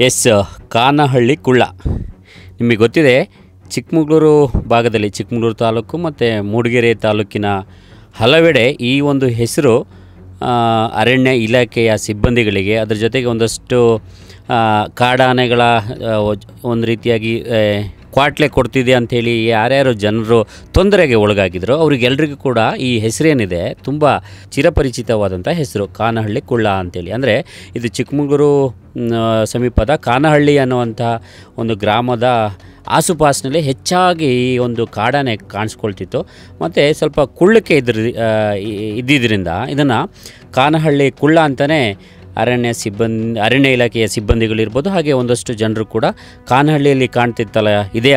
S, Kanahalli ಕುಳ್ಳ ನಿಮಗೆ ಗೊತ್ತಿದೆ. ಚಿಕ್ಕಮಗಳೂರು ಭಾಗದಲ್ಲಿ, ಚಿಕ್ಕಮಗಳೂರು ತಾಲೂಕು ಮತ್ತು ಮೂಡಿಗೆರೆ ತಾಲೂಕಿನ ಹಲವೆಡೆ ಈ ಒಂದು ಹೆಸರು ಅರಣ್ಯ ಇಲಾಖೆಯ ಸಿಬ್ಬಂದಿಗಳಿಗೆ, ಅದರ ಜೊತೆಗೆ ಒಂದಷ್ಟು ಕಾಡಾನೆಗಳ ಒಂದು ರೀತಿಯಾಗಿ ಕ್ವಾಟ್ಲೆ ಕೊಡ್ತಿದೆ ಅಂಥೇಳಿ ಯಾರ್ಯಾರು ಜನರು ತೊಂದರೆಗೆ ಒಳಗಾಗಿದ್ರು ಅವರಿಗೆಲ್ರಿಗೂ ಕೂಡ ಈ ಹೆಸರೇನಿದೆ ತುಂಬ ಚಿರಪರಿಚಿತವಾದಂಥ ಹೆಸರು, ಕಾನಹಳ್ಳಿ ಕುಳ್ಳ ಅಂಥೇಳಿ. ಅಂದರೆ ಇದು ಚಿಕ್ಕಮಗಳೂರು ಸಮೀಪದ ಕಾನಹಳ್ಳಿ ಅನ್ನುವಂಥ ಒಂದು ಗ್ರಾಮದ ಆಸುಪಾಸಿನಲ್ಲಿ ಹೆಚ್ಚಾಗಿ ಈ ಒಂದು ಕಾಡಾನೆ ಕಾಣಿಸ್ಕೊಳ್ತಿತ್ತು. ಮತ್ತು ಸ್ವಲ್ಪ ಕುಳ್ಳಕ್ಕೆ ಇದ್ದಿದ್ದರಿಂದ ಇದನ್ನು ಕಾನಹಳ್ಳಿ ಕುಳ್ಳ ಅಂತಲೇ ಅರಣ್ಯ ಇಲಾಖೆಯ ಸಿಬ್ಬಂದಿಗಳಿರ್ಬೋದು, ಹಾಗೆ ಒಂದಷ್ಟು ಜನರು ಕೂಡ ಕಾನಹಳ್ಳಿಯಲ್ಲಿ ಕಾಣ್ತಿತ್ತಲ್ಲ ಇದೇ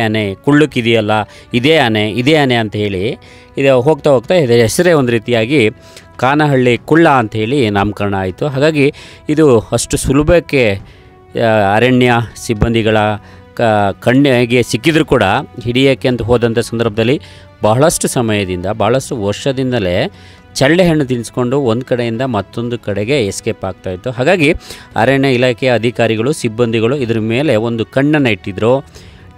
ಆನೆ ಕುಳ್ಳಕ್ಕಿದೆಯಲ್ಲ ಇದೇ ಆನೆ ಅಂತ ಹೇಳಿ ಇದು ಹೋಗ್ತಾ ಇದೆ ಹೆಸರೇ ಒಂದು ರೀತಿಯಾಗಿ ಕಾನಹಳ್ಳಿ ಕುಳ್ಳ ಅಂಥೇಳಿ ನಾಮಕರಣ ಆಯಿತು. ಹಾಗಾಗಿ ಇದು ಅಷ್ಟು ಸುಲಭಕ್ಕೆ ಅರಣ್ಯ ಸಿಬ್ಬಂದಿಗಳ ಕಣ್ಣಿಗೆ ಸಿಕ್ಕಿದ್ರು ಕೂಡ ಹಿಡಿಯೋಕ್ಕೆ ಅಂತ ಹೋದಂಥ ಸಂದರ್ಭದಲ್ಲಿ ಬಹಳಷ್ಟು ವರ್ಷದಿಂದಲೇ ಚಳ್ಳೆ ಹಣ್ಣು ತಿನ್ನಿಸ್ಕೊಂಡು ಒಂದು ಕಡೆಯಿಂದ ಮತ್ತೊಂದು ಕಡೆಗೆ ಎಸ್ಕೇಪ್ ಆಗ್ತಾಯಿತ್ತು. ಹಾಗಾಗಿ ಅರಣ್ಯ ಇಲಾಖೆಯ ಅಧಿಕಾರಿಗಳು ಸಿಬ್ಬಂದಿಗಳು ಇದ್ರ ಮೇಲೆ ಒಂದು ಕಣ್ಣನ್ನು ಇಟ್ಟಿದ್ರು,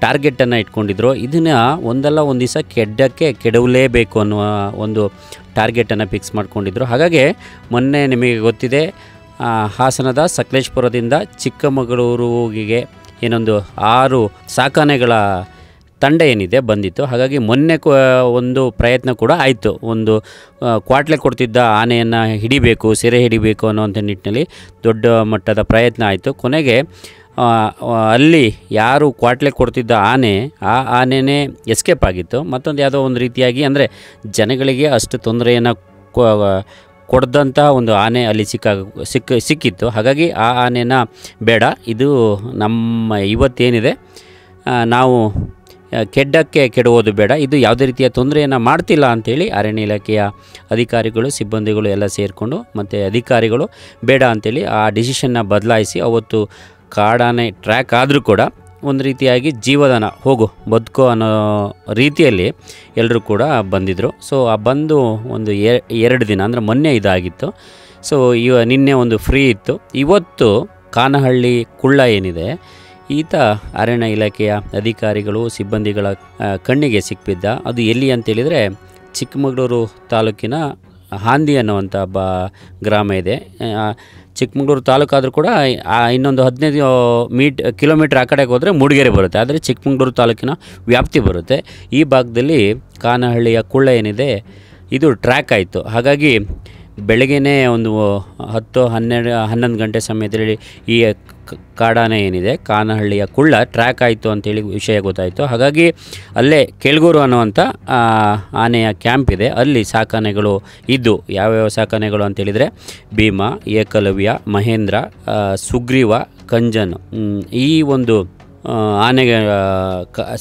ಟಾರ್ಗೆಟನ್ನು ಇಟ್ಕೊಂಡಿದ್ರು. ಇದನ್ನು ಒಂದಲ್ಲ ಒಂದು ದಿವಸ ಕೆಡವಲೇಬೇಕು ಅನ್ನುವ ಒಂದು ಟಾರ್ಗೆಟನ್ನು ಫಿಕ್ಸ್ ಮಾಡ್ಕೊಂಡಿದ್ರು. ಹಾಗಾಗಿ ಮೊನ್ನೆ ನಿಮಗೆ ಗೊತ್ತಿದೆ, ಹಾಸನದ ಸಕಲೇಶಪುರದಿಂದ ಚಿಕ್ಕಮಗಳೂರಿಗೆ ಏನೊಂದು 6 ಸಾಕಾನೆಗಳ ತಂಡ ಏನಿದೆ ಬಂದಿತ್ತು. ಹಾಗಾಗಿ ಮೊನ್ನೆ ಒಂದು ಪ್ರಯತ್ನ ಕೂಡ ಆಯಿತು. ಒಂದು ಕ್ವಾಟ್ಲೆ ಕೊಡ್ತಿದ್ದ ಆನೆಯನ್ನು ಸೆರೆ ಹಿಡಿಬೇಕು ಅನ್ನೋವಂಥ ನಿಟ್ಟಿನಲ್ಲಿ ದೊಡ್ಡ ಮಟ್ಟದ ಪ್ರಯತ್ನ ಆಯಿತು. ಕೊನೆಗೆ ಅಲ್ಲಿ ಯಾರು ಕ್ವಾಟ್ಲೆ ಕೊಡ್ತಿದ್ದ ಆ ಆನೆನೇ ಎಸ್ಕೇಪ್ ಆಗಿತ್ತು. ಮತ್ತೊಂದು ಯಾವುದೋ ಒಂದು ರೀತಿಯಾಗಿ ಅಂದರೆ ಜನಗಳಿಗೆ ಅಷ್ಟು ತೊಂದರೆಯನ್ನು ಕೊಡ್ದಂಥ ಒಂದು ಆನೆ ಅಲ್ಲಿ ಸಿಕ್ಕಿತ್ತು. ಹಾಗಾಗಿ ಆ ಆನೆನ ಬೇಡ, ಇದು ನಮ್ಮ ಇವತ್ತೇನಿದೆ ನಾವು ಕೆಡುವುದು ಬೇಡ, ಇದು ಯಾವುದೇ ರೀತಿಯ ತೊಂದರೆಯನ್ನು ಮಾಡ್ತಿಲ್ಲ ಅಂಥೇಳಿ ಅರಣ್ಯ ಇಲಾಖೆಯ ಅಧಿಕಾರಿಗಳು ಸಿಬ್ಬಂದಿಗಳು ಎಲ್ಲ ಸೇರಿಕೊಂಡು ಮತ್ತು ಅಧಿಕಾರಿಗಳು ಬೇಡ ಅಂಥೇಳಿ ಆ ಡಿಸಿಷನ್ನ ಬದಲಾಯಿಸಿ ಅವತ್ತು ಕಾಡಾನೆ ಟ್ರ್ಯಾಕ್ ಆದರೂ ಕೂಡ ಒಂದು ರೀತಿಯಾಗಿ ಜೀವದಾನ ಬದುಕೋ ಅನ್ನೋ ರೀತಿಯಲ್ಲಿ ಎಲ್ಲರೂ ಕೂಡ ಬಂದಿದ್ದರು. ಸೊ ಆ ಬಂದು ಒಂದು 2 ದಿನ ಅಂದರೆ ಮೊನ್ನೆ ಇದಾಗಿತ್ತು. ಸೊ ನಿನ್ನೆ ಒಂದು ಫ್ರೀ ಇತ್ತು. ಇವತ್ತು ಕಾನಹಳ್ಳಿ ಕುಳ್ಳ ಏನಿದೆ ಈತ ಅರಣ್ಯ ಇಲಾಖೆಯ ಅಧಿಕಾರಿಗಳು ಸಿಬ್ಬಂದಿಗಳ ಕಣ್ಣಿಗೆ ಸಿಕ್ಕಿದ್ದ. ಅದು ಎಲ್ಲಿ ಅಂತೇಳಿದರೆ ಚಿಕ್ಕಮಗಳೂರು ತಾಲೂಕಿನ ಹಾಂದಿ ಅನ್ನುವಂಥ ಗ್ರಾಮ ಇದೆ. ಚಿಕ್ಕಮಗಳೂರು ತಾಲೂಕಾದರೂ ಕೂಡ ಇನ್ನೊಂದು 15 ಕಿಲೋಮೀಟ್ರ್ ಆ ಕಡೆಗೆ ಹೋದರೆ ಮೂಡಿಗೆರೆ ಬರುತ್ತೆ, ಆದರೆ ಚಿಕ್ಕಮಗಳೂರು ತಾಲೂಕಿನ ವ್ಯಾಪ್ತಿ ಬರುತ್ತೆ. ಈ ಭಾಗದಲ್ಲಿ ಕಾನಹಳ್ಳಿಯ ಕುಳ್ಳ ಏನಿದೆ ಇದು ಟ್ರ್ಯಾಕ್ ಆಯಿತು. ಹಾಗಾಗಿ ಬೆಳಗ್ಗೆನೇ ಒಂದು 10-11 ಗಂಟೆ ಸಮಯದಲ್ಲಿ ಈ ಕಾಡಾನೆ ಏನಿದೆ ಕಾನಹಳ್ಳಿಯ ಕುಳ್ಳ ಟ್ರ್ಯಾಕ್ ಆಯಿತು ಅಂಥೇಳಿ ವಿಷಯ ಗೊತ್ತಾಯಿತು. ಹಾಗಾಗಿ ಅಲ್ಲೇ ಕೆಳಗೂರು ಅನ್ನುವಂಥ ಆನೆಯ ಕ್ಯಾಂಪ್ ಇದೆ, ಅಲ್ಲಿ ಸಾಕಾನೆಗಳು ಇದ್ದು. ಯಾವ್ಯಾವ ಸಾಕಾನೆಗಳು ಅಂತೇಳಿದರೆ ಭೀಮ, ಏಕಲವ್ಯ, ಮಹೇಂದ್ರ, ಸುಗ್ರೀವ, ಕಂಜನ್, ಈ ಒಂದು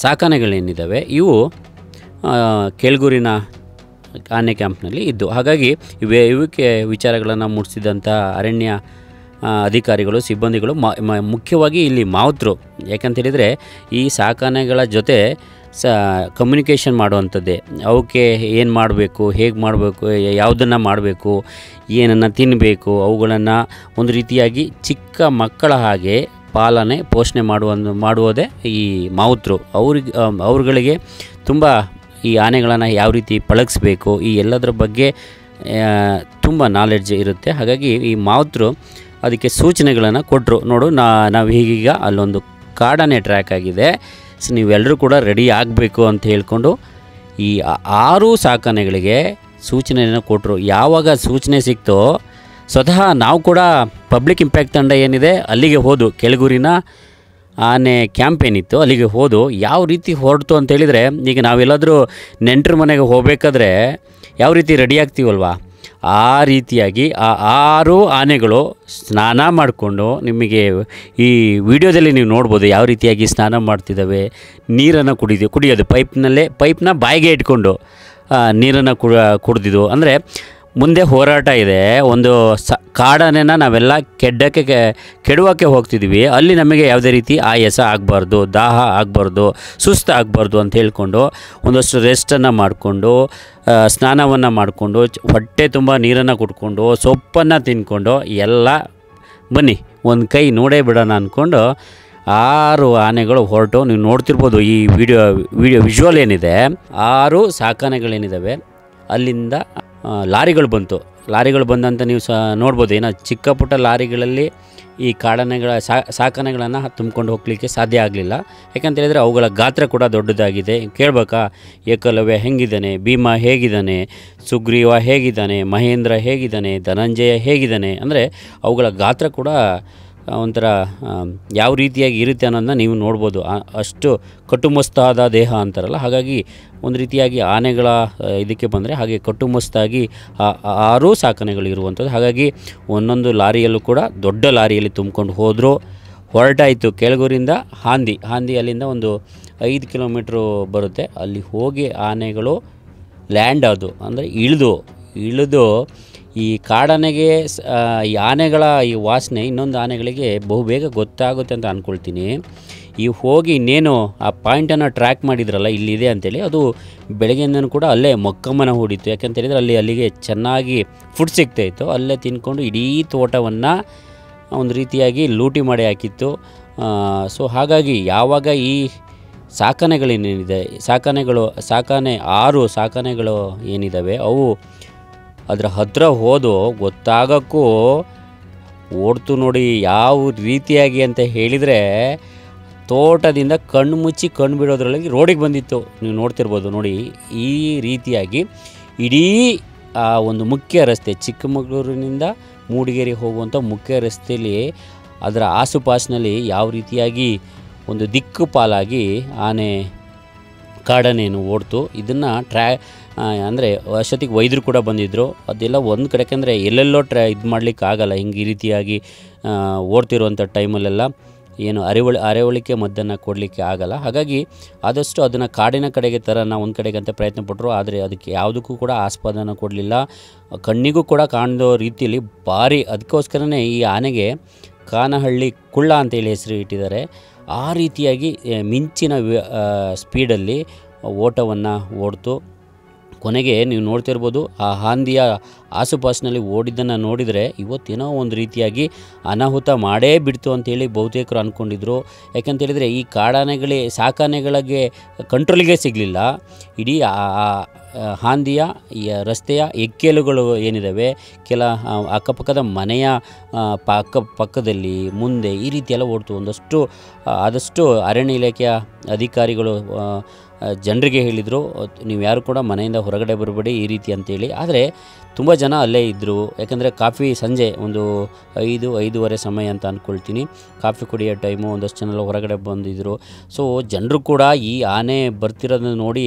ಸಾಕಾನೆಗಳೇನಿದ್ದಾವೆ ಇವು ಕೆಳಗೂರಿನ ಆನೆ ಕ್ಯಾಂಪ್ನಲ್ಲಿ ಇದ್ದು. ಹಾಗಾಗಿ ಇವಕ್ಕೆ ವಿಚಾರಗಳನ್ನು ಮೂಡಿಸಿದಂಥ ಅರಣ್ಯ ಅಧಿಕಾರಿಗಳು ಸಿಬ್ಬಂದಿಗಳು ಮುಖ್ಯವಾಗಿ ಇಲ್ಲಿ ಮಾವುತರು, ಯಾಕಂತೇಳಿದರೆ ಈ ಸಾಕಾನೆಗಳ ಜೊತೆ ಕಮ್ಯುನಿಕೇಷನ್ ಮಾಡುವಂಥದ್ದೇ. ಅವಕ್ಕೆ ಏನು ಮಾಡಬೇಕು, ಹೇಗೆ ಮಾಡಬೇಕು, ಯಾವುದನ್ನು ಮಾಡಬೇಕು, ಏನನ್ನು ತಿನ್ನಬೇಕು, ಅವುಗಳನ್ನು ಒಂದು ರೀತಿಯಾಗಿ ಚಿಕ್ಕ ಮಕ್ಕಳ ಹಾಗೆ ಪಾಲನೆ ಪೋಷಣೆ ಮಾಡುವುದೇ ಈ ಮಾವುತರು. ಅವ್ರುಗಳಿಗೆ ತುಂಬ ಈ ಆನೆಗಳನ್ನು ಯಾವ ರೀತಿ ಪಳಗಿಸ್ಬೇಕು ಈ ಎಲ್ಲದರ ಬಗ್ಗೆ ತುಂಬ ನಾಲೆಡ್ಜ್ ಇರುತ್ತೆ. ಹಾಗಾಗಿ ಈ ಮಾವುತರು ಅದಕ್ಕೆ ಸೂಚನೆಗಳನ್ನು ಕೊಟ್ಟರು. ನೋಡು, ನಾವು ಹೀಗೀಗ ಅಲ್ಲೊಂದು ಕಾಡಾನೆ ಟ್ರ್ಯಾಕ್ ಆಗಿದೆ, ಸೊ ನೀವೆಲ್ಲರೂ ಕೂಡ ರೆಡಿ ಆಗಬೇಕು ಅಂತ ಹೇಳ್ಕೊಂಡು ಈ 6 ಸಾಕಾನೆಗಳಿಗೆ ಸೂಚನೆಯನ್ನು ಕೊಟ್ಟರು. ಯಾವಾಗ ಸೂಚನೆ ಸಿಕ್ತೋ ಸ್ವತಃ ನಾವು ಕೂಡ ಪಬ್ಲಿಕ್ ಇಂಪ್ಯಾಕ್ಟ್ ತಂಡ ಏನಿದೆ ಅಲ್ಲಿಗೆ ಹೋದು, ಕೆಳಗೂರಿನ ಆನೆ ಕ್ಯಾಂಪ್ ಏನಿತ್ತು ಅಲ್ಲಿಗೆ ಹೋದು. ಯಾವ ರೀತಿ ಹೊರಡ್ತು ಅಂತೇಳಿದರೆ, ಈಗ ನಾವೆಲ್ಲಾದರೂ ನೆಂಟರ ಮನೆಗೆ ಹೋಗಬೇಕಾದ್ರೆ ಯಾವ ರೀತಿ ರೆಡಿ ಆಗ್ತೀವಲ್ವ, ಆ ರೀತಿಯಾಗಿ ಆ 6 ಆನೆಗಳು ಸ್ನಾನ ಮಾಡಿಕೊಂಡು, ನಿಮಗೆ ಈ ವಿಡಿಯೋದಲ್ಲಿ ನೀವು ನೋಡ್ಬೋದು ಯಾವ ರೀತಿಯಾಗಿ ಸ್ನಾನ ಮಾಡ್ತಿದ್ದಾವೆ. ನೀರನ್ನು ಕುಡಿಯೋದು ಪೈಪ್ನ ಬಾಯಿಗೆ ಇಟ್ಕೊಂಡು ನೀರನ್ನು ಕುಡಿದಿದ್ದು. ಅಂದರೆ ಮುಂದೆ ಹೋರಾಟ ಇದೆ. ಒಂದು ಕಾಡಾನೆನ ನಾವೆಲ್ಲ ಕೆಡುವಕ್ಕೆ ಹೋಗ್ತಿದ್ದೀವಿ, ಅಲ್ಲಿ ನಮಗೆ ಯಾವುದೇ ರೀತಿ ಆಯಾಸ ಆಗಬಾರ್ದು, ದಾಹ ಆಗಬಾರ್ದು, ಸುಸ್ತು ಆಗಬಾರ್ದು ಅಂತ ಹೇಳ್ಕೊಂಡು ಒಂದಷ್ಟು ರೆಸ್ಟನ್ನು ಮಾಡಿಕೊಂಡು ಸ್ನಾನವನ್ನು ಮಾಡಿಕೊಂಡು ಹೊಟ್ಟೆ ತುಂಬ ನೀರನ್ನು ಕುಡ್ಕೊಂಡು ಸೊಪ್ಪನ್ನು ತಿಂದ್ಕೊಂಡು ಎಲ್ಲ ಬನ್ನಿ ಒಂದು ಕೈ ನೋಡೇ ಬಿಡೋಣ ಅಂದ್ಕೊಂಡು 6 ಆನೆಗಳು ಹೊರಟು, ನೀವು ನೋಡ್ತಿರ್ಬೋದು ಈ ವಿಜುವಲ್ ಏನಿದೆ, 6 ಸಾಕಾನೆಗಳೇನಿದ್ದಾವೆ ಅಲ್ಲಿಂದ ಲಾರಿಗಳು ಬಂದಂತ ನೀವು ನೋಡ್ಬೋದು. ಏನೋ ಚಿಕ್ಕ ಪುಟ್ಟ ಲಾರಿಗಳಲ್ಲಿ ಈ ಕಾಡಾನೆಗಳ ಸಾಕಾನೆಗಳನ್ನು ತುಂಬಿಕೊಂಡು ಹೋಗಲಿಕ್ಕೆ ಸಾಧ್ಯ ಆಗಲಿಲ್ಲ. ಯಾಕಂತೇಳಿದರೆ ಅವುಗಳ ಗಾತ್ರ ಕೂಡ ದೊಡ್ಡದಾಗಿದೆ. ಕೇಳಬೇಕಾ, ಏಕಲವ್ಯ ಹೇಗಿದ್ದಾನೆ, ಭೀಮ ಹೇಗಿದ್ದಾನೆ, ಸುಗ್ರೀವ ಹೇಗಿದ್ದಾನೆ, ಮಹೇಂದ್ರ ಹೇಗಿದ್ದಾನೆ, ಧನಂಜಯ ಹೇಗಿದ್ದಾನೆ, ಅಂದರೆ ಅವುಗಳ ಗಾತ್ರ ಕೂಡ ಒಂಥರ ಯಾವ ರೀತಿಯಾಗಿ ಇರುತ್ತೆ ಅನ್ನೋದನ್ನ ನೀವು ನೋಡ್ಬೋದು. ಅಷ್ಟು ಕಟ್ಟುಮಸ್ತಾದ ದೇಹ ಅಂತಾರಲ್ಲ, ಹಾಗಾಗಿ ಒಂದು ರೀತಿಯಾಗಿ ಆನೆಗಳ ಇದಕ್ಕೆ ಬಂದರೆ ಹಾಗೆ ಕಟ್ಟುಮಸ್ತಾಗಿ 6 ಸಾಕಾನೆಗಳು ಇರುವಂಥದ್ದು. ಹಾಗಾಗಿ ಒಂದೊಂದು ಲಾರಿಯಲ್ಲೂ ಕೂಡ ದೊಡ್ಡ ಲಾರಿಯಲ್ಲಿ ತುಂಬಿಕೊಂಡು ಹೊರಟಾಯಿತು. ಕೆಳಗೂರಿಂದ ಹಾಂದಿ ಅಲ್ಲಿಂದ ಒಂದು 5 ಕಿಲೋಮೀಟ್ರು ಬರುತ್ತೆ. ಅಲ್ಲಿ ಹೋಗಿ ಆನೆಗಳು ಲ್ಯಾಂಡ್ ಅದು ಅಂದರೆ ಇಳಿದು ಈ ಕಾಡಾನೆಗೆ ಈ ಆನೆಗಳ ಈ ವಾಸನೆ ಇನ್ನೊಂದು ಆನೆಗಳಿಗೆ ಬಹುಬೇಗ ಗೊತ್ತಾಗುತ್ತೆ ಅಂತ ಅಂದ್ಕೊಳ್ತೀನಿ. ಈ ಹೋಗಿ ಇನ್ನೇನು ಆ ಪಾಯಿಂಟನ್ನು ಟ್ರ್ಯಾಕ್ ಮಾಡಿದ್ರಲ್ಲ ಇಲ್ಲಿದೆ ಅಂತೇಳಿ, ಅದು ಬೆಳಗ್ಗೆಯಿಂದನೂ ಕೂಡ ಅಲ್ಲೇ ಮೊಕ್ಕಮ್ಮನ ಹೂಡಿತ್ತು. ಯಾಕಂತೇಳಿದರೆ ಅಲ್ಲಿಗೆ ಚೆನ್ನಾಗಿ ಫುಡ್ ಸಿಗ್ತಾಯಿತ್ತು. ಅಲ್ಲೇ ತಿಂದ್ಕೊಂಡು ಇಡೀ ತೋಟವನ್ನು ಒಂದು ರೀತಿಯಾಗಿ ಲೂಟಿ ಮಾಡಿ ಹಾಕಿತ್ತು. ಸೊ ಹಾಗಾಗಿ ಯಾವಾಗ ಈ ಸಾಕಾನೆಗಳೇನಿದೆ, ಸಾಕಾನೆ 6 ಸಾಕಾನೆಗಳು ಏನಿದ್ದಾವೆ ಅವು ಅದರ ಹತ್ತಿರ ಗೊತ್ತಾಗೋಕ್ಕೂ ಓಡ್ತು ನೋಡಿ. ಯಾವ ರೀತಿಯಾಗಿ ಅಂತ ಹೇಳಿದರೆ, ತೋಟದಿಂದ ಕಣ್ಣು ಮುಚ್ಚಿ ಕಣ್ಣು ಬಿಡೋದ್ರೊಳಗೆ ರೋಡಿಗೆ ಬಂದಿತ್ತು. ನೀವು ನೋಡ್ತಿರ್ಬೋದು ನೋಡಿ. ಈ ರೀತಿಯಾಗಿ ಇಡೀ ಆ ಒಂದು ಮುಖ್ಯ ರಸ್ತೆ, ಚಿಕ್ಕಮಗಳೂರಿನಿಂದ ಮೂಡಿಗೆರೆ ಹೋಗುವಂಥ ಮುಖ್ಯ ರಸ್ತೆಯಲ್ಲಿ ಅದರ ಆಸುಪಾಸಿನಲ್ಲಿ ಯಾವ ರೀತಿಯಾಗಿ ಒಂದು ದಿಕ್ಕುಪಾಲಾಗಿ ಆನೆ ಕಾಡಾನೆಯನ್ನು ಓಡ್ತು. ಇದನ್ನು ಅಂದರೆ ಅಷ್ಟೊತ್ತಿಗೆ ವೈದ್ಯರು ಕೂಡ ಬಂದಿದ್ದರು. ಅದೆಲ್ಲ ಒಂದು ಕಡೆ, ಯಾಕೆಂದರೆ ಎಲ್ಲೆಲ್ಲೋ ಇದು ಮಾಡಲಿಕ್ಕೆ ಆಗಲ್ಲ. ಹಿಂಗೆ ಈ ರೀತಿಯಾಗಿ ಓಡ್ತಿರುವಂಥ ಟೈಮಲ್ಲೆಲ್ಲ ಏನು ಅರಿವಳಿಕೆ ಮದ್ದನ್ನು ಕೊಡಲಿಕ್ಕೆ ಆಗಲ್ಲ. ಹಾಗಾಗಿ ಆದಷ್ಟು ಅದನ್ನು ಕಾಡಿನ ಕಡೆಗೆ ತರೋಣ ಒಂದು ಕಡೆಗೆ ಅಂತ ಪ್ರಯತ್ನ ಪಟ್ಟರು. ಆದರೆ ಅದಕ್ಕೆ ಯಾವುದಕ್ಕೂ ಕೂಡ ಆಸ್ಪದನ ಕೊಡಲಿಲ್ಲ. ಕಣ್ಣಿಗೂ ಕೂಡ ಕಾಣೋ ರೀತಿಯಲ್ಲಿ ಭಾರಿ, ಅದಕ್ಕೋಸ್ಕರನೇ ಈ ಆನೆಗೆ ಕಾನಹಳ್ಳಿ ಕುಳ್ಳ ಅಂತೇಳಿ ಹೆಸರು ಇಟ್ಟಿದ್ದಾರೆ. ಆ ರೀತಿಯಾಗಿ ಮಿಂಚಿನ ಸ್ಪೀಡಲ್ಲಿ ಓಟವನ್ನು ಓಡ್ತು. ಕೊನೆಗೆ ನೀವು ನೋಡ್ತಿರ್ಬೋದು, ಆ ಹಾಂದಿಯ ಆಸುಪಾಸಿನಲ್ಲಿ ಓಡಿದ್ದನ್ನು ನೋಡಿದರೆ ಇವತ್ತೇನೋ ಒಂದು ರೀತಿಯಾಗಿ ಅನಾಹುತ ಮಾಡೇ ಬಿಡ್ತು ಅಂತೇಳಿ ಬಹುತೇಕರು ಅಂದ್ಕೊಂಡಿದ್ರು. ಯಾಕಂತೇಳಿದರೆ ಈ ಸಾಕಾನೆಗಳಿಗೆ ಕಂಟ್ರೋಲಿಗೆ ಸಿಗಲಿಲ್ಲ. ಇಡೀ ಹಾಂದಿಯ ರಸ್ತೆಯ ಎಕ್ಕೆಲುಗಳು ಏನಿದ್ದಾವೆ, ಅಕ್ಕಪಕ್ಕದ ಮನೆಯ ಪಕ್ಕದಲ್ಲಿ ಮುಂದೆ ಈ ರೀತಿಯೆಲ್ಲ ಓಡ್ತು. ಆದಷ್ಟು ಅರಣ್ಯ ಇಲಾಖೆಯ ಅಧಿಕಾರಿಗಳು ಜನರಿಗೆ ಹೇಳಿದರು, ನೀವು ಯಾರು ಕೂಡ ಮನೆಯಿಂದ ಹೊರಗಡೆ ಬರಬೇಡಿ ಈ ರೀತಿ ಅಂತೇಳಿ. ಆದರೆ ತುಂಬ ಜನ ಅಲ್ಲೇ ಇದ್ದರು. ಯಾಕಂದರೆ ಕಾಫಿ ಸಂಜೆ ಒಂದು 5-5:30 ಸಮಯ ಅಂತ ಅಂದ್ಕೊಳ್ತೀನಿ, ಕಾಫಿ ಕುಡಿಯೋ ಟೈಮು. ಒಂದಷ್ಟು ಜನ ಹೊರಗಡೆ ಬಂದಿದ್ದರು. ಸೊ ಜನರು ಕೂಡ ಈ ಆನೆ ಬರ್ತಿರೋದನ್ನು ನೋಡಿ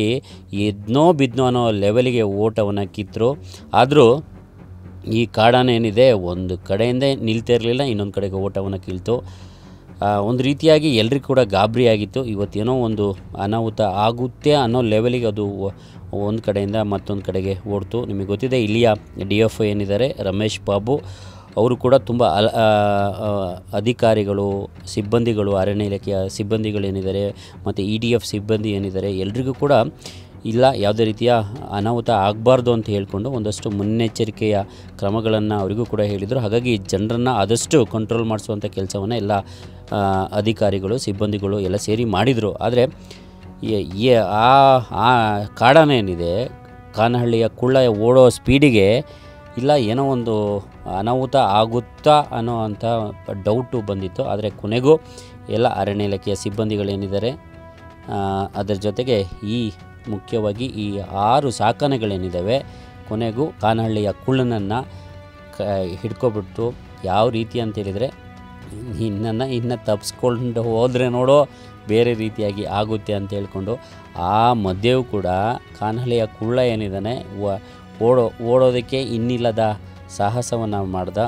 ಎದ್ನೋ ಬಿದ್ನೋ ಅನ್ನೋ ಲೆವೆಲಿಗೆ ಓಟವನ್ನು ಕಿತ್ತರು. ಆದರೂ ಈ ಕಾಡಾನೆ ಏನಿದೆ ಒಂದು ಕಡೆಯಿಂದ ನಿಲ್ತಿರಲಿಲ್ಲ, ಇನ್ನೊಂದು ಕಡೆಗೆ ಓಟವನ್ನು ಕೀಳ್ತು. ಒಂದು ರೀತಿಯಾಗಿ ಎಲ್ರಿಗೂ ಕೂಡ ಗಾಬರಿಯಾಗಿತ್ತು. ಇವತ್ತೇನೋ ಒಂದು ಅನಾಹುತ ಆಗುತ್ತೆ ಅನ್ನೋ ಲೆವೆಲಿಗೆ ಅದು ಒಂದು ಕಡೆಯಿಂದ ಮತ್ತೊಂದು ಕಡೆಗೆ ಓಡ್ತು. ನಿಮಗೆ ಗೊತ್ತಿದೆ, ಇಲ್ಲಿಯ DF ಏನಿದ್ದಾರೆ ರಮೇಶ್ ಬಾಬು, ಅವರು ಕೂಡ ತುಂಬ ಅಧಿಕಾರಿಗಳು, ಸಿಬ್ಬಂದಿಗಳು, ಅರಣ್ಯ ಇಲಾಖೆಯ ಸಿಬ್ಬಂದಿಗಳೇನಿದ್ದಾರೆ ಮತ್ತು EDF ಸಿಬ್ಬಂದಿ ಏನಿದ್ದಾರೆ ಎಲ್ರಿಗೂ ಕೂಡ ಇಲ್ಲ ಯಾವುದೇ ರೀತಿಯ ಅನಾಹುತ ಆಗಬಾರ್ದು ಅಂತ ಹೇಳಿಕೊಂಡು ಒಂದಷ್ಟು ಮುನ್ನೆಚ್ಚರಿಕೆಯ ಕ್ರಮಗಳನ್ನು ಅವರಿಗೂ ಕೂಡ ಹೇಳಿದರು. ಹಾಗಾಗಿ ಜನರನ್ನು ಆದಷ್ಟು ಕಂಟ್ರೋಲ್ ಮಾಡಿಸುವಂಥ ಕೆಲಸವನ್ನು ಎಲ್ಲ ಅಧಿಕಾರಿಗಳು, ಸಿಬ್ಬಂದಿಗಳು ಎಲ್ಲ ಸೇರಿ ಮಾಡಿದರು. ಆದರೆ ಆ ಕಾಡಾನೆ ಏನಿದೆ, ಕಾನಹಳ್ಳಿಯ ಕುಳ್ಳ ಓಡೋ ಸ್ಪೀಡಿಗೆ ಇಲ್ಲ ಏನೋ ಒಂದು ಅನಾಹುತ ಆಗುತ್ತಾ ಅನ್ನೋ ಅಂಥ ಡೌಟು ಬಂದಿತ್ತು. ಆದರೆ ಕೊನೆಗೂ ಎಲ್ಲ ಅರಣ್ಯ ಇಲಾಖೆಯ ಸಿಬ್ಬಂದಿಗಳೇನಿದ್ದಾರೆ ಅದರ ಜೊತೆಗೆ ಮುಖ್ಯವಾಗಿ ಈ 6 ಸಾಕಾನೆಗಳೇನಿದ್ದಾವೆ ಕೊನೆಗೂ ಕಾನಹಳ್ಳಿಯ ಕುಳ್ಳನನ್ನು ಹಿಡ್ಕೊಬಿಟ್ಟು, ಯಾವ ರೀತಿ ಅಂತೇಳಿದರೆ ಇನ್ನು ತಪ್ಪಿಸ್ಕೊಂಡು ಹೋದರೆ ನೋಡೋ ಬೇರೆ ರೀತಿಯಾಗಿ ಆಗುತ್ತೆ ಅಂತ ಹೇಳ್ಕೊಂಡು ಆ ಮಧ್ಯೆಯೂ ಕೂಡ ಕಾನಹಳ್ಳಿಯ ಕುಳ್ಳ ಏನಿದ್ದಾನೆ ಓಡೋದಕ್ಕೆ ಇನ್ನಿಲ್ಲದ ಸಾಹಸವನ್ನು ಮಾಡ್ದ.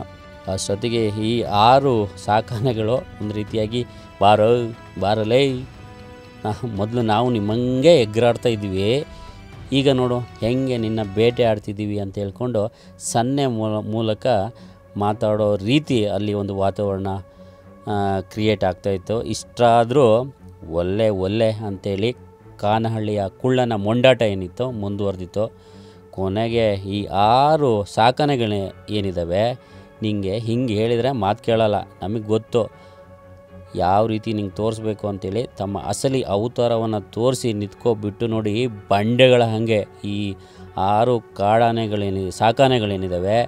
ಅಷ್ಟೊತ್ತಿಗೆ ಈ 6 ಸಾಕಾನೆಗಳು ಒಂದು ರೀತಿಯಾಗಿ ಬಾರಲೇ, ಮೊದಲು ನಾವು ನಿಮ್ಮಂಗೆ ಎಗ್ರಾಡ್ತಾ ಇದ್ವಿ, ಈಗ ನೋಡು ಹೆಂಗೆ ನಿನ್ನ ಬೇಟೆ ಆಡ್ತಿದ್ದೀವಿ ಅಂತ ಹೇಳ್ಕೊಂಡು ಸನ್ನೆ ಮೂಲಕ ಮಾತಾಡೋ ರೀತಿ ಅಲ್ಲಿ ಒಂದು ವಾತಾವರಣ ಕ್ರಿಯೇಟ್ ಆಗ್ತಾಯಿತ್ತು. ಇಷ್ಟಾದರೂ ಒಲ್ಲೆ ಅಂಥೇಳಿ ಕಾನಹಳ್ಳಿಯ ಕುಳ್ಳನ ಮೊಂಡಾಟ ಏನಿತ್ತು ಮುಂದುವರೆದಿತ್ತು. ಕೊನೆಗೆ ಈ 6 ಸಾಕಾನೆಗಳು ಏನಿದ್ದಾವೆ ನಿಂಗೆ ಹಿಂಗೆ ಹೇಳಿದರೆ ಮಾತು ಕೇಳಲ್ಲ, ನಮಗೆ ಗೊತ್ತು ಯಾವ ರೀತಿ ನಿಂಗೆ ತೋರಿಸ್ಬೇಕು ಅಂತೇಳಿ ತಮ್ಮ ಅಸಲಿ ಅವತಾರವನ್ನು ತೋರಿಸಿ ನಿಂತ್ಕೊಬಿಟ್ಟು ನೋಡಿ, ಬಂಡೆಗಳ ಹಾಗೆ ಈ 6 ಕಾಡಾನೆಗಳೇನಿದೆ, ಸಾಕಾನೆಗಳೇನಿದ್ದಾವೆ,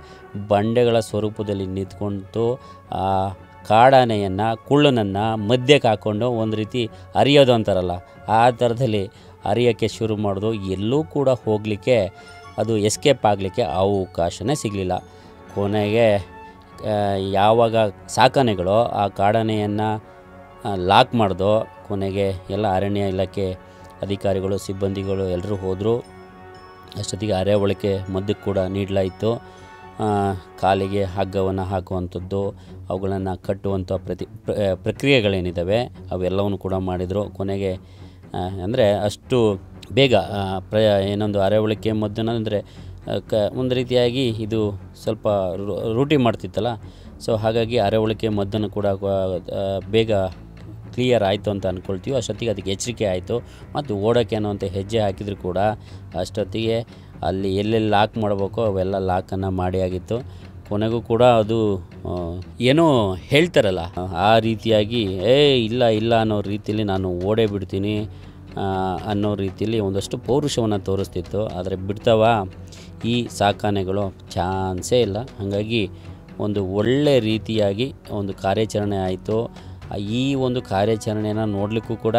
ಬಂಡೆಗಳ ಸ್ವರೂಪದಲ್ಲಿ ನಿಂತ್ಕೊಂಡು ಆ ಕಾಡಾನೆಯನ್ನು, ಕುಳ್ಳನನ್ನು ಮಧ್ಯಕ್ಕೆ ಹಾಕ್ಕೊಂಡು ಒಂದು ರೀತಿ ಅರಿಯೋದು ಅಂತಾರಲ್ಲ, ಆ ಥರದಲ್ಲಿ ಅರಿಯೋಕ್ಕೆ ಶುರು ಮಾಡೋದು. ಎಲ್ಲೂ ಕೂಡ ಹೋಗಲಿಕ್ಕೆ, ಅದು ಎಸ್ಕೇಪ್ ಆಗಲಿಕ್ಕೆ ಅವಕಾಶನೇ ಸಿಗಲಿಲ್ಲ. ಕೊನೆಗೆ ಯಾವಾಗ ಸಾಕಾನೆಗಳು ಆ ಕಾಡಾನೆಯನ್ನು ಲಾಕ್ ಮಾಡ್ದೋ, ಕೊನೆಗೆ ಎಲ್ಲ ಅರಣ್ಯ ಇಲಾಖೆ ಅಧಿಕಾರಿಗಳು, ಸಿಬ್ಬಂದಿಗಳು ಎಲ್ಲರೂ ಹೋದರು. ಅಷ್ಟೊತ್ತಿಗೆ ಅರೆವಳಿಕೆ ಮದ್ದು ಕೂಡ ನೀಡಲಾಯಿತು. ಕಾಲಿಗೆ ಹಗ್ಗವನ್ನು ಹಾಕುವಂಥದ್ದು, ಅವುಗಳನ್ನು ಕಟ್ಟುವಂಥ ಪ್ರಕ್ರಿಯೆಗಳೇನಿದ್ದಾವೆ ಅವೆಲ್ಲವನ್ನು ಕೂಡ ಮಾಡಿದರು. ಕೊನೆಗೆ ಅಂದರೆ ಅಷ್ಟು ಬೇಗ ಏನೊಂದು ಅರೆವಳಿಕೆ ಮದ್ದನ್ನು ಅಂದರೆ ಒಂದು ರೀತಿಯಾಗಿ ಇದು ಸ್ವಲ್ಪ ರೂಢಿ ಮಾಡ್ತಿತ್ತಲ್ಲ, ಸೊ ಹಾಗಾಗಿ ಅರೆವಳಿಕೆ ಮದ್ದನ್ನು ಕೂಡ ಬೇಗ ಕ್ಲಿಯರ್ ಆಯಿತು ಅಂತ ಅಂದ್ಕೊಳ್ತೀವಿ. ಅಷ್ಟೊತ್ತಿಗೆ ಅದಕ್ಕೆ ಎಚ್ಚರಿಕೆ ಆಯಿತು ಮತ್ತು ಓಡೋಕ್ಕೆ ಅನ್ನೋಂಥ ಹೆಜ್ಜೆ ಹಾಕಿದರೂ ಕೂಡ ಅಷ್ಟೊತ್ತಿಗೆ ಅಲ್ಲಿ ಎಲ್ಲೆಲ್ಲಿ ಲಾಕ್ ಮಾಡಬೇಕೋ ಅವೆಲ್ಲ ಲಾಕನ್ನು ಮಾಡಿ ಆಗಿತ್ತು. ಕೊನೆಗೂ ಕೂಡ ಅದು ಏನೋ ಹೇಳ್ತಾರಲ್ಲ, ಆ ರೀತಿಯಾಗಿ ಇಲ್ಲ ಇಲ್ಲ ಅನ್ನೋ ರೀತಿಯಲ್ಲಿ ನಾನು ಓಡೇ ಬಿಡ್ತೀನಿ ಅನ್ನೋ ರೀತಿಯಲ್ಲಿ ಒಂದಷ್ಟು ಪೌರುಷವನ್ನು ತೋರಿಸ್ತಿತ್ತು. ಆದರೆ ಬಿಡ್ತಾವ ಈ ಸಾಕಾನೆಗಳು? ಚಾನ್ಸೇ ಇಲ್ಲ. ಹಾಗಾಗಿ ಒಂದು ಒಳ್ಳೆ ರೀತಿಯಾಗಿ ಒಂದು ಕಾರ್ಯಾಚರಣೆ ಆಯಿತು. ಈ ಒಂದು ಕಾರ್ಯಾಚರಣೆಯನ್ನು ನೋಡಲಿಕ್ಕೂ ಕೂಡ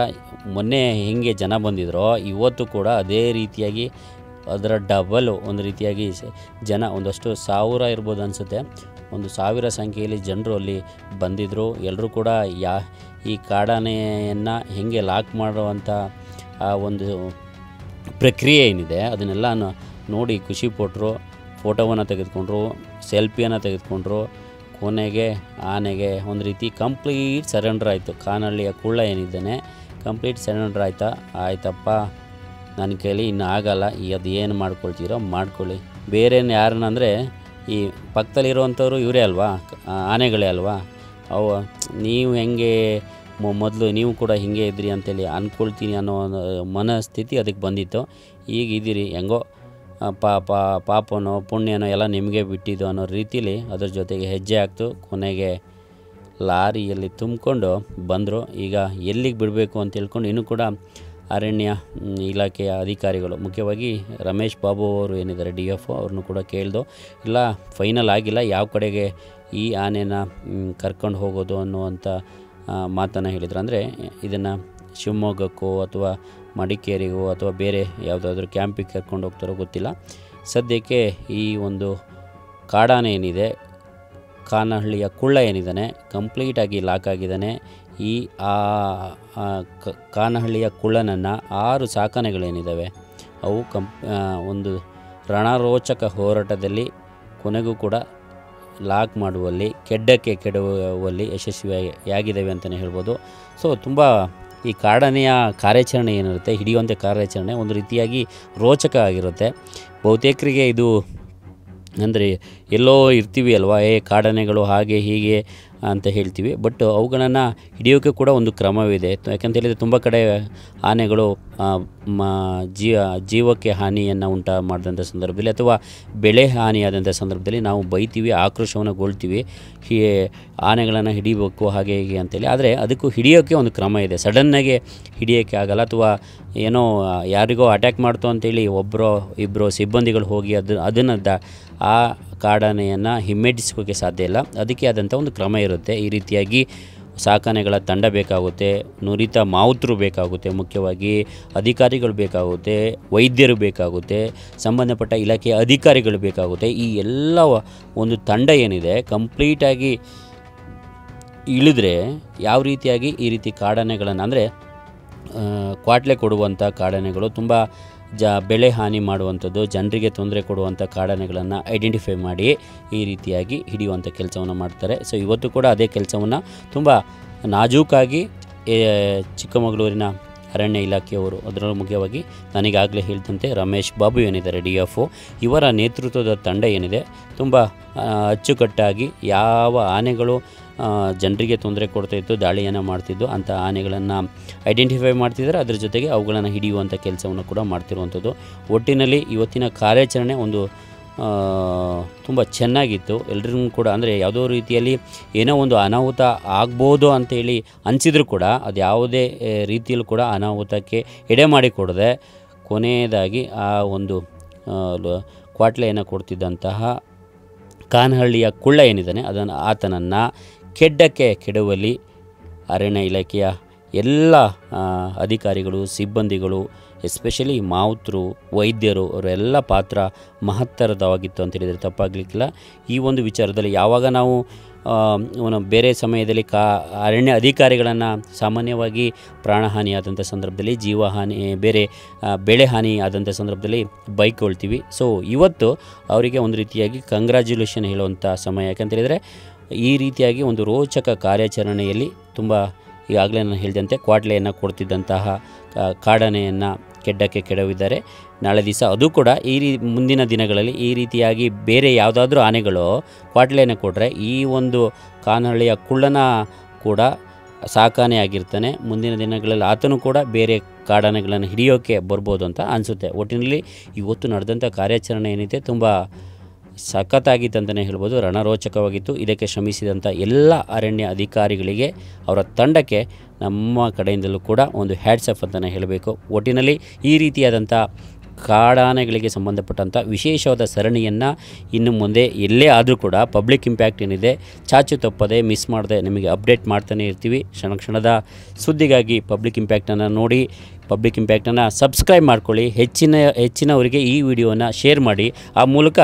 ಮೊನ್ನೆ ಹೆಂಗೆ ಜನ ಬಂದಿದ್ರೋ ಇವತ್ತು ಕೂಡ ಅದೇ ರೀತಿಯಾಗಿ ಅದರ ಡಬಲ್ ಒಂದು ರೀತಿಯಾಗಿ ಜನ, ಒಂದಷ್ಟು 1000 ಇರ್ಬೋದು ಅನಿಸುತ್ತೆ, 1000 ಸಂಖ್ಯೆಯಲ್ಲಿ ಜನರು ಅಲ್ಲಿ ಬಂದಿದ್ದರು. ಎಲ್ಲರೂ ಕೂಡ ಈ ಕಾಡಾನೆಯನ್ನು ಹೆಂಗೆ ಲಾಕ್ ಮಾಡುವಂಥ ಆ ಒಂದು ಪ್ರಕ್ರಿಯೆ ಏನಿದೆ ಅದನ್ನೆಲ್ಲ ನೋಡಿ ಖುಷಿಪಟ್ಟರು. ಫೋಟೋವನ್ನು ತೆಗೆದುಕೊಂಡ್ರು, ಸೆಲ್ಫಿಯನ್ನು ತೆಗೆದುಕೊಂಡ್ರು. ಕೊನೆಗೆ ಆನೆಗೆ ಒಂದು ರೀತಿ ಕಂಪ್ಲೀಟ್ ಸರೆಂಡರ್ ಆಯಿತು. ಕಾನಹಳ್ಳಿಯ ಕುಳ್ಳ ಏನಿದ್ದಾನೆ ಕಂಪ್ಲೀಟ್ ಸರೆಂಡರ್ ಆಯ್ತಪ್ಪ, ನನ್ನ ಕೈಲಿ ಇನ್ನೂ ಆಗಲ್ಲ, ಅದು ಏನು ಮಾಡ್ಕೊಳ್ತೀರೋ ಮಾಡ್ಕೊಳ್ಳಿ. ಬೇರೇನು ಯಾರನ್ನಂದರೆ ಈ ಪಕ್ಕದಲ್ಲಿರುವಂಥವ್ರು ಇವರೇ ಅಲ್ವಾ, ಆನೆಗಳೇ ಅಲ್ವಾ. ನೀವು ಹೆಂಗೆ ಮೊದಲು ನೀವು ಕೂಡ ಹೀಗೆ ಇದ್ರಿ ಅಂತೇಳಿ ಅಂದ್ಕೊಳ್ತೀನಿ ಅನ್ನೋ ಮನಸ್ಥಿತಿ ಅದಕ್ಕೆ ಬಂದಿತ್ತು. ಈಗ ಇದ್ದೀರಿ ಹೆಂಗೋ ಪಾಪನೋ ಪುಣ್ಯನೋ ಎಲ್ಲ ನಿಮಗೆ ಬಿಟ್ಟಿದ್ದು ಅನ್ನೋ ರೀತಿಲಿ ಅದ್ರ ಜೊತೆಗೆ ಹೆಜ್ಜೆ ಹಾಕ್ತು. ಕೊನೆಗೆ ಲಾರಿಯಲ್ಲಿ ತುಂಬಿಕೊಂಡು ಬಂದರು. ಈಗ ಎಲ್ಲಿಗೆ ಬಿಡಬೇಕು ಅಂತ ಹೇಳ್ಕೊಂಡು ಇನ್ನೂ ಕೂಡ ಅರಣ್ಯ ಇಲಾಖೆಯ ಅಧಿಕಾರಿಗಳು, ಮುಖ್ಯವಾಗಿ ರಮೇಶ್ ಬಾಬು ಅವರು ಏನಿದ್ದಾರೆ DF ಅವ್ರನ್ನೂ ಕೂಡ ಕೇಳ್ದು, ಇಲ್ಲ ಫೈನಲ್ ಆಗಿಲ್ಲ ಯಾವ ಕಡೆಗೆ ಈ ಆನೆನ ಕರ್ಕೊಂಡು ಹೋಗೋದು ಅನ್ನುವಂಥ ಮಾತನ್ನು ಹೇಳಿದ್ರು. ಅಂದರೆ ಇದನ್ನು ಶಿವಮೊಗ್ಗಕ್ಕೋ ಅಥವಾ ಮಡಿಕೇರಿಗೋ ಅಥವಾ ಬೇರೆ ಯಾವುದಾದ್ರೂ ಕ್ಯಾಂಪಿಗೆ ಕರ್ಕೊಂಡು ಹೋಗ್ತಾರೋ ಗೊತ್ತಿಲ್ಲ. ಸದ್ಯಕ್ಕೆ ಈ ಒಂದು ಕಾಡಾನೆ ಏನಿದೆ, ಕಾನಹಳ್ಳಿಯ ಕುಳ್ಳ ಏನಿದ್ದಾನೆ ಕಂಪ್ಲೀಟಾಗಿ ಲಾಕ್ ಆಗಿದ್ದಾನೆ. ಈ ಕಾನಹಳ್ಳಿಯ ಕುಳ್ಳನನ್ನು 6 ಸಾಕಾನೆಗಳೇನಿದ್ದಾವೆ ಅವು ಒಂದು ರಣರೋಚಕ ಹೋರಾಟದಲ್ಲಿ ಕೊನೆಗೂ ಕೂಡ ಲಾಕ್ ಮಾಡುವಲ್ಲಿ, ಕೆಡುವಲ್ಲಿ ಯಶಸ್ವಿಯಾಗಿದ್ದಾವೆ ಅಂತಲೇ ಹೇಳ್ಬೋದು. ಸೊ ತುಂಬ ಈ ಕಾಡಾನೆಯ ಕಾರ್ಯಾಚರಣೆ ಏನಿರುತ್ತೆ, ಹಿಡಿಯುವಂಥ ಕಾರ್ಯಾಚರಣೆ ಒಂದು ರೀತಿಯಾಗಿ ರೋಚಕ ಆಗಿರುತ್ತೆ. ಬಹುತೇಕರಿಗೆ ಇದು ಅಂದರೆ ಎಲ್ಲೋ ಇರ್ತೀವಿ ಅಲ್ವಾ, ಕಾಡಾನೆಗಳು ಹಾಗೆ ಹೀಗೆ ಅಂತ ಹೇಳ್ತೀವಿ, ಬಟ್ ಅವುಗಳನ್ನು ಹಿಡಿಯೋಕ್ಕೆ ಕೂಡ ಒಂದು ಕ್ರಮವಿದೆ. ಯಾಕಂತ ಹೇಳಿದರೆ ತುಂಬ ಕಡೆ ಆನೆಗಳು ಜೀವಕ್ಕೆ ಹಾನಿಯನ್ನು ಮಾಡಿದಂಥ ಸಂದರ್ಭದಲ್ಲಿ ಅಥವಾ ಬೆಳೆ ಹಾನಿಯಾದಂಥ ಸಂದರ್ಭದಲ್ಲಿ ನಾವು ಬೈತೀವಿ, ಆಕ್ರೋಶವನ್ನು ಗೊಳ್ತೀವಿ, ಆನೆಗಳನ್ನು ಹಿಡಿಬೇಕು ಹಾಗೆ ಹೀಗೆ ಅಂತೇಳಿ. ಆದರೆ ಅದಕ್ಕೂ ಹಿಡಿಯೋಕ್ಕೆ ಒಂದು ಕ್ರಮ ಇದೆ. ಸಡನ್ನಾಗಿ ಹಿಡಿಯೋಕ್ಕೆ ಆಗಲ್ಲ, ಅಥವಾ ಏನೋ ಯಾರಿಗೋ ಅಟ್ಯಾಕ್ ಮಾಡ್ತು ಅಂತೇಳಿ ಒಬ್ಬರೋ ಇಬ್ಬರು ಸಿಬ್ಬಂದಿಗಳು ಹೋಗಿ ಅದನ್ನು ಆ ಕಾಡಾನೆಯನ್ನು ಹಿಮ್ಮೆಟ್ಟಿಸೋಕ್ಕೆ ಸಾಧ್ಯ ಇಲ್ಲ. ಅದಕ್ಕೆ ಆದಂಥ ಒಂದು ಕ್ರಮ ಇರುತ್ತೆ. ಈ ರೀತಿಯಾಗಿ ಸಾಕಾನೆಗಳ ತಂಡ ಬೇಕಾಗುತ್ತೆ, ನುರಿತ ಮಾವುತರು ಬೇಕಾಗುತ್ತೆ, ಮುಖ್ಯವಾಗಿ ಅಧಿಕಾರಿಗಳು ಬೇಕಾಗುತ್ತೆ, ವೈದ್ಯರು ಬೇಕಾಗುತ್ತೆ, ಸಂಬಂಧಪಟ್ಟ ಇಲಾಖೆಯ ಅಧಿಕಾರಿಗಳು ಬೇಕಾಗುತ್ತೆ. ಈ ಎಲ್ಲ ಒಂದು ತಂಡ ಏನಿದೆ ಕಂಪ್ಲೀಟಾಗಿ ಇಳಿದ್ರೆ ಯಾವ ರೀತಿಯಾಗಿ ಈ ರೀತಿ ಕಾಡಾನೆಗಳನ್ನು, ಅಂದರೆ ಕ್ವಾಟ್ಲೆ ಕೊಡುವಂಥ ಕಾಡಾನೆಗಳು, ತುಂಬ ಬೆಳೆ ಹಾನಿ ಮಾಡುವಂಥದ್ದು, ಜನರಿಗೆ ತೊಂದರೆ ಕೊಡುವಂಥ ಕಾಡಾನೆಗಳನ್ನು ಐಡೆಂಟಿಫೈ ಮಾಡಿ ಈ ರೀತಿಯಾಗಿ ಹಿಡಿಯುವಂಥ ಕೆಲಸವನ್ನು ಮಾಡ್ತಾರೆ. ಸೊ ಇವತ್ತು ಕೂಡ ಅದೇ ಕೆಲಸವನ್ನು ತುಂಬ ನಾಜೂಕಾಗಿ ಚಿಕ್ಕಮಗಳೂರಿನ ಅರಣ್ಯ ಇಲಾಖೆಯವರು, ಅದರಲ್ಲೂ ಮುಖ್ಯವಾಗಿ ನನಗಾಗಲೇ ಹೇಳಿದಂತೆ ರಮೇಶ್ ಬಾಬು ಏನಿದ್ದಾರೆ DF, ಇವರ ನೇತೃತ್ವದ ತಂಡ ಏನಿದೆ ತುಂಬ ಅಚ್ಚುಕಟ್ಟಾಗಿ ಯಾವ ಆನೆಗಳು ಜನರಿಗೆ ತೊಂದರೆ ಕೊಡ್ತಾಯಿತ್ತು, ದಾಳಿಯನ್ನು ಮಾಡ್ತಿದ್ದು ಅಂಥ ಆನೆಗಳನ್ನು ಐಡೆಂಟಿಫೈ ಮಾಡ್ತಿದ್ದಾರೆ. ಅದರ ಜೊತೆಗೆ ಅವುಗಳನ್ನು ಹಿಡಿಯುವಂಥ ಕೆಲಸವನ್ನು ಕೂಡ ಮಾಡ್ತಿರುವಂಥದ್ದು. ಒಟ್ಟಿನಲ್ಲಿ ಇವತ್ತಿನ ಕಾರ್ಯಾಚರಣೆ ಒಂದು ತುಂಬ ಚೆನ್ನಾಗಿತ್ತು. ಎಲ್ರಿಗೂ ಕೂಡ ಅಂದರೆ ಯಾವುದೋ ರೀತಿಯಲ್ಲಿ ಏನೋ ಒಂದು ಅನಾಹುತ ಆಗ್ಬೋದು ಅಂತೇಳಿ ಅನಿಸಿದ್ರು ಕೂಡ ಅದು ಯಾವುದೇ ರೀತಿಯಲ್ಲೂ ಕೂಡ ಅನಾಹುತಕ್ಕೆ ಎಡೆ ಮಾಡಿಕೊಡದೆ ಕೊನೆಯದಾಗಿ ಆ ಒಂದು ಕ್ವಾಟ್ಲೆಯನ್ನು ಕೊಡ್ತಿದ್ದಂತಹ ಕಾನಹಳ್ಳಿಯ ಕುಳ್ಳ ಏನಿದ್ದಾನೆ ಆತನನ್ನು ಕೆಡ್ಡಕ್ಕೆ ಕೆಡುವಲ್ಲಿ ಅರಣ್ಯ ಇಲಾಖೆಯ ಎಲ್ಲ ಅಧಿಕಾರಿಗಳು, ಸಿಬ್ಬಂದಿಗಳು, ಎಸ್ಪೆಷಲಿ ಮಾವುತರು, ವೈದ್ಯರು ಅವರೆಲ್ಲ ಪಾತ್ರ ಮಹತ್ತರವಾಗಿತ್ತು ಅಂತ ಹೇಳಿದರೆ ತಪ್ಪಾಗಲಿಕ್ಕಿಲ್ಲ. ಈ ಒಂದು ವಿಚಾರದಲ್ಲಿ ಯಾವಾಗ ನಾವು ಬೇರೆ ಸಮಯದಲ್ಲಿ ಅರಣ್ಯ ಅಧಿಕಾರಿಗಳನ್ನು ಸಾಮಾನ್ಯವಾಗಿ ಪ್ರಾಣಹಾನಿ ಸಂದರ್ಭದಲ್ಲಿ, ಜೀವಹಾನಿ, ಬೇರೆ ಬೆಳೆ ಹಾನಿ ಆದಂಥ ಸಂದರ್ಭದಲ್ಲಿ ಬೈಕೊಳ್ತೀವಿ. ಸೊ ಇವತ್ತು ಅವರಿಗೆ ಒಂದು ರೀತಿಯಾಗಿ ಕಂಗ್ರ್ಯಾಚುಲೇಷನ್ ಹೇಳುವಂಥ ಸಮಯ. ಯಾಕಂತೇಳಿದರೆ ಈ ರೀತಿಯಾಗಿ ಒಂದು ರೋಚಕ ಕಾರ್ಯಾಚರಣೆಯಲ್ಲಿ ತುಂಬ ಈಗಾಗಲೇ ನಾನು ಹೇಳಿದಂತೆ ಕ್ವಾಟ್ಲೆಯನ್ನು ಕೊಡ್ತಿದ್ದಂತಹ ಕಾಡಾನೆಯನ್ನು ಕೆಡ್ಡಕ್ಕೆ ಕೆಡವಿದ್ದಾರೆ. ನಾಳೆ ದಿವಸ ಅದು ಕೂಡ ಮುಂದಿನ ದಿನಗಳಲ್ಲಿ ಈ ರೀತಿಯಾಗಿ ಬೇರೆ ಯಾವುದಾದ್ರೂ ಆನೆಗಳು ಕ್ವಾಟ್ಲೆಯನ್ನು ಕೊಟ್ಟರೆ ಈ ಒಂದು ಕಾನಹಳ್ಳಿಯ ಕುಳ್ಳನ ಕೂಡ ಸಾಕಾನೆ ಆಗಿರ್ತಾನೆ. ಮುಂದಿನ ದಿನಗಳಲ್ಲಿ ಆತನು ಕೂಡ ಬೇರೆ ಕಾಡಾನೆಗಳನ್ನು ಹಿಡಿಯೋಕ್ಕೆ ಬರ್ಬೋದು ಅಂತ ಅನಿಸುತ್ತೆ. ಒಟ್ಟಿನಲ್ಲಿ ಇವತ್ತು ನಡೆದಂಥ ಕಾರ್ಯಾಚರಣೆ ಏನಿದೆ ತುಂಬ ಸಖತ್ತಾಗಿತ್ತಂತಲೇ ಹೇಳ್ಬೋದು, ರಣರೋಚಕವಾಗಿತ್ತು. ಇದಕ್ಕೆ ಶ್ರಮಿಸಿದಂಥ ಎಲ್ಲ ಅರಣ್ಯ ಅಧಿಕಾರಿಗಳಿಗೆ, ಅವರ ತಂಡಕ್ಕೆ ನಮ್ಮ ಕಡೆಯಿಂದಲೂ ಕೂಡ ಒಂದು ಹ್ಯಾಟ್ಸ್ ಆಫ್ ಅಂತಲೇ ಹೇಳಬೇಕು. ಒಟ್ಟಿನಲ್ಲಿ ಈ ರೀತಿಯಾದಂಥ ಕಾಡಾನೆಗಳಿಗೆ ಸಂಬಂಧಪಟ್ಟಂಥ ವಿಶೇಷವಾದ ಸರಣಿಯನ್ನು ಇನ್ನು ಮುಂದೆ ಎಲ್ಲೇ ಆದರೂ ಕೂಡ ಪಬ್ಲಿಕ್ ಇಂಪ್ಯಾಕ್ಟ್ ಏನಿದೆ ಚಾಚು ತಪ್ಪದೆ ಮಿಸ್ ಮಾಡದೆ ನಿಮಗೆ ಅಪ್ಡೇಟ್ ಮಾಡ್ತಾನೆ ಇರ್ತೀವಿ. ಕ್ಷಣದ ಸುದ್ದಿಗಾಗಿ ಪಬ್ಲಿಕ್ ಇಂಪ್ಯಾಕ್ಟನ್ನು ನೋಡಿ, ಪಬ್ಲಿಕ್ ಇಂಪ್ಯಾಕ್ಟನ್ನು ಸಬ್ಸ್ಕ್ರೈಬ್ ಮಾಡ್ಕೊಳ್ಳಿ. ಹೆಚ್ಚಿನವರಿಗೆ ಈ ವಿಡಿಯೋನ ಶೇರ್ ಮಾಡಿ. ಆ ಮೂಲಕ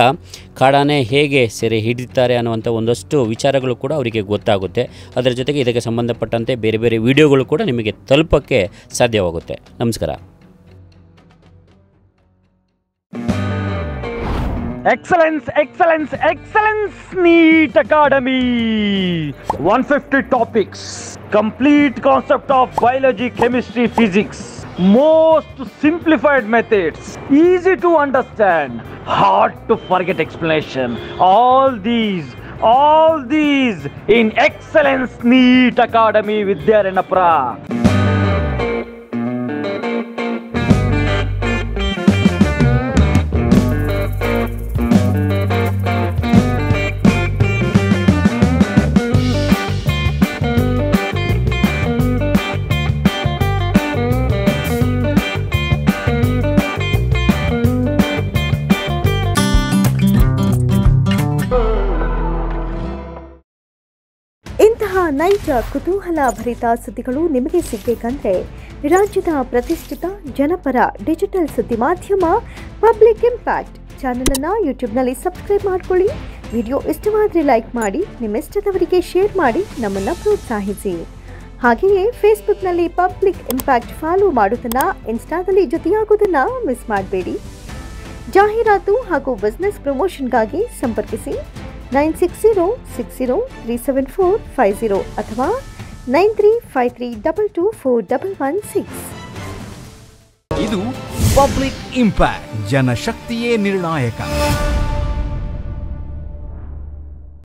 ಕಾಡಾನೆ ಹೇಗೆ ಸೆರೆ ಹಿಡಿತಾರೆ ಅನ್ನುವಂಥ ಒಂದಷ್ಟು ವಿಚಾರಗಳು ಕೂಡ ಅವರಿಗೆ ಗೊತ್ತಾಗುತ್ತೆ. ಅದರ ಜೊತೆಗೆ ಇದಕ್ಕೆ ಸಂಬಂಧಪಟ್ಟಂತೆ ಬೇರೆ ಬೇರೆ ವಿಡಿಯೋಗಳು ಕೂಡ ನಿಮಗೆ ತಲುಪೋಕ್ಕೆ ಸಾಧ್ಯವಾಗುತ್ತೆ. ನಮಸ್ಕಾರ. Excellence, excellence, excellence, NEET Academy. 150 topics, complete concept of biology, chemistry, physics, most simplified methods, easy to understand, hard to forget explanation. All these in Excellence NEET Academy Vidyaranapura. ಇಂತಹ ನೈಜ ಕುತೂಹಲ ಭರಿತ ಸುದ್ದಿಗಳು ನಿಮಗೆ ಸಿಗಬೇಕಂದ್ರೆ ರಾಜ್ಯದ ಪ್ರತಿಷ್ಠಿತ ಜನಪರ ಡಿಜಿಟಲ್ ಸುದ್ದಿ ಮಾಧ್ಯಮ ಪಬ್ಲಿಕ್ ಇಂಪ್ಯಾಕ್ಟ್ ಚಾನಲನ್ನು ಯೂಟ್ಯೂಬ್ನಲ್ಲಿ ಸಬ್ಸ್ಕ್ರೈಬ್ ಮಾಡ್ಕೊಳ್ಳಿ. ವಿಡಿಯೋ ಇಷ್ಟವಾದರೆ ಲೈಕ್ ಮಾಡಿ, ನಿಮ್ಮ ಇಷ್ಟದವರಿಗೆ ಶೇರ್ ಮಾಡಿ, ನಮ್ಮನ್ನು ಪ್ರೋತ್ಸಾಹಿಸಿ. ಹಾಗೆಯೇ ಫೇಸ್ಬುಕ್ನಲ್ಲಿ ಪಬ್ಲಿಕ್ ಇಂಪ್ಯಾಕ್ಟ್ ಫಾಲೋ ಮಾಡೋದನ್ನು, ಇನ್ಸ್ಟಾದಲ್ಲಿ ಜೊತೆಯಾಗೋದನ್ನು ಮಿಸ್ ಮಾಡಬೇಡಿ. ಜಾಹೀರಾತು ಹಾಗೂ ಬಿಸ್ನೆಸ್ ಪ್ರಮೋಷನ್ಗಾಗಿ ಸಂಪರ್ಕಿಸಿ 9606037450 ಅಥವಾ 9353224116. ಇದು ಪಬ್ಲಿಕ್ ಇಂಪ್ಯಾಕ್ಟ್, ಜನಶಕ್ತಿಯೇ ನಿರ್ಣಾಯಕ.